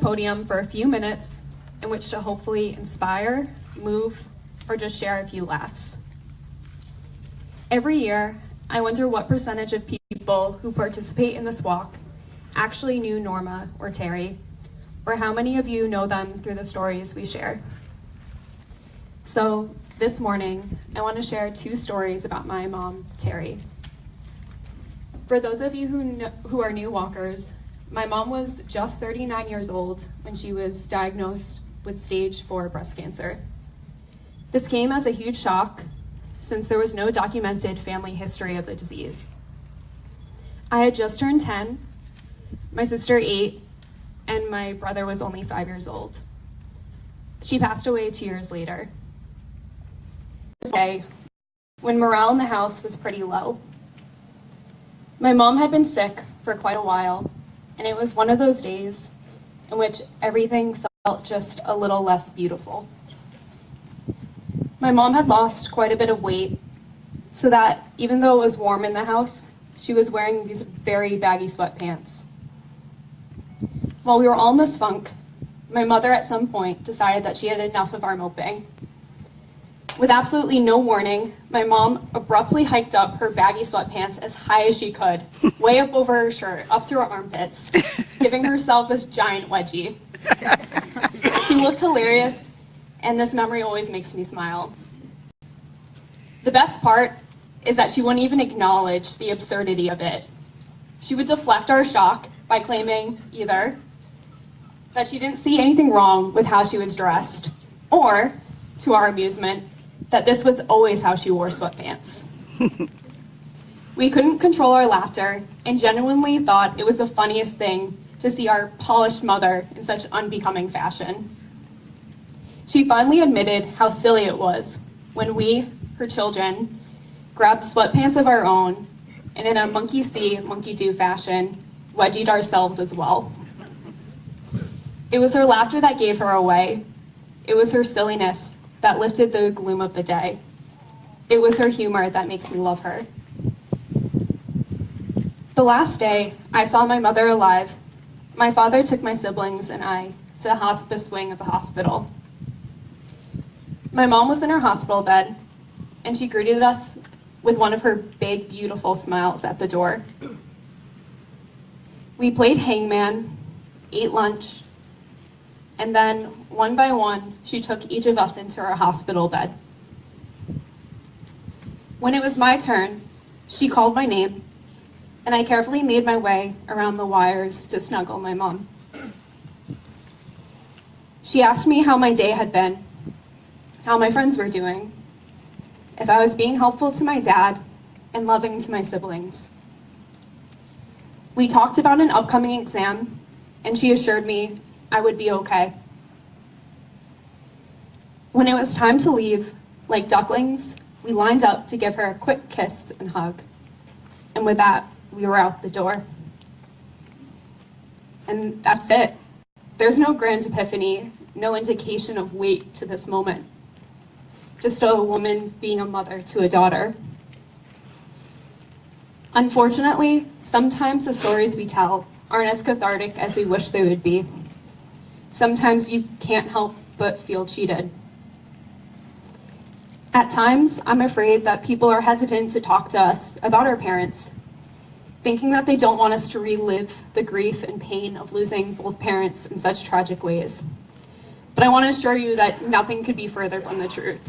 podium for a few minutes in which to hopefully inspire, move, or just share a few laughs. Every year, I wonder what percentage of people who participate in this walk actually knew Norma or Terry, or how many of you know them through the stories we share. So this morning, I want to share 2 stories about my mom, Terry. For those of you who are new walkers, my mom was just 39 years old when she was diagnosed with stage 4 breast cancer. This came as a huge shock since there was no documented family history of the disease. I had just turned 10, my sister 8, and my brother was only 5 years old. She passed away 2 years later. Day, when morale in the house was pretty low. My mom had been sick for quite a while, and it was one of those days in which everything felt just a little less beautiful. My mom had lost quite a bit of weight, so that even though it was warm in the house, she was wearing these very baggy sweatpants. While we were all in this funk, my mother at some point decided that she had enough of our moping. With absolutely no warning, my mom abruptly hiked up her baggy sweatpants as high as she could, way up over her shirt, up to her armpits, giving herself this giant wedgie. She looked hilarious, and this memory always makes me smile. The best part is that she wouldn't even acknowledge the absurdity of it. She would deflect our shock by claiming either that she didn't see anything wrong with how she was dressed, or, to our amusement, that this was always how she wore sweatpants. We couldn't control our laughter and genuinely thought it was the funniest thing to see our polished mother in such unbecoming fashion. She finally admitted how silly it was when we, her children, grabbed sweatpants of our own and in a monkey see, monkey do fashion, wedgied ourselves as well. It was her laughter that gave her away. It was her silliness that lifted the gloom of the day. It was her humor that makes me love her. The last day I saw my mother alive, my father took my siblings and I to the hospice wing of the hospital. My mom was in her hospital bed, and she greeted us with one of her big, beautiful smiles at the door. We played hangman, ate lunch, and then, one by one, she took each of us into her hospital bed. When it was my turn, she called my name, and I carefully made my way around the wires to snuggle my mom. She asked me how my day had been, how my friends were doing, if I was being helpful to my dad and loving to my siblings. We talked about an upcoming exam, and she assured me I would be okay. When it was time to leave, like ducklings, we lined up to give her a quick kiss and hug. And with that, we were out the door. And that's it. There's no grand epiphany, no indication of weight to this moment. Just a woman being a mother to a daughter. Unfortunately, sometimes the stories we tell aren't as cathartic as we wish they would be. Sometimes you can't help but feel cheated. At times, I'm afraid that people are hesitant to talk to us about our parents, thinking that they don't want us to relive the grief and pain of losing both parents in such tragic ways. But I want to assure you that nothing could be further from the truth.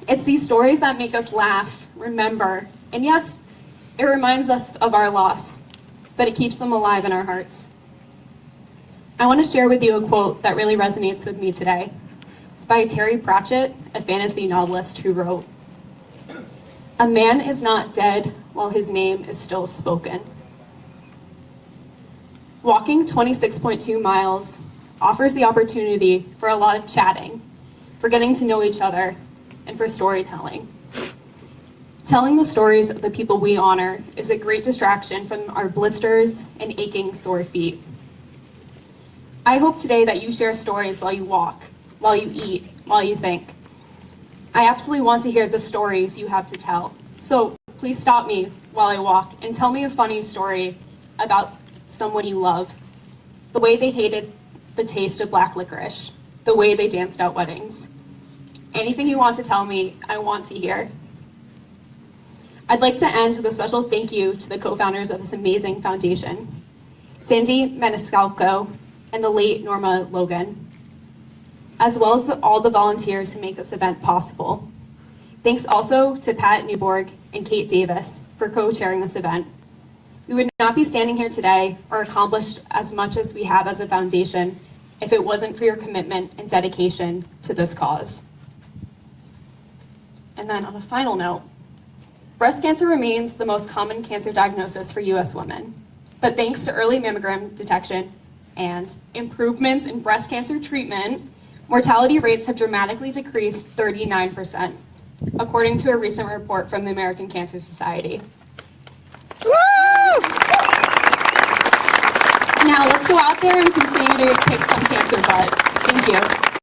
It's these stories that make us laugh, remember, and yes, it reminds us of our loss, but it keeps them alive in our hearts. I want to share with you a quote that really resonates with me today. It's by Terry Pratchett, a fantasy novelist who wrote, "A man is not dead while his name is still spoken." Walking 26.2 miles offers the opportunity for a lot of chatting, for getting to know each other, and for storytelling. Telling the stories of the people we honor is a great distraction from our blisters and aching sore feet. I hope today that you share stories while you walk, while you eat, while you think. I absolutely want to hear the stories you have to tell. So please stop me while I walk and tell me a funny story about someone you love, the way they hated the taste of black licorice, the way they danced at weddings. Anything you want to tell me, I want to hear. I'd like to end with a special thank you to the co-founders of this amazing foundation, Sandy Maniscalco and the late Norma Logan, as well as all the volunteers who make this event possible. Thanks also to Pat Newborg and Kate Davis for co-chairing this event. We would not be standing here today or accomplished as much as we have as a foundation if it wasn't for your commitment and dedication to this cause. And then on a final note, breast cancer remains the most common cancer diagnosis for US women. But thanks to early mammogram detection and improvements in breast cancer treatment, mortality rates have dramatically decreased 39%, according to a recent report from the American Cancer Society. Woo! Now let's go out there and continue to kick some cancer butt. Thank you.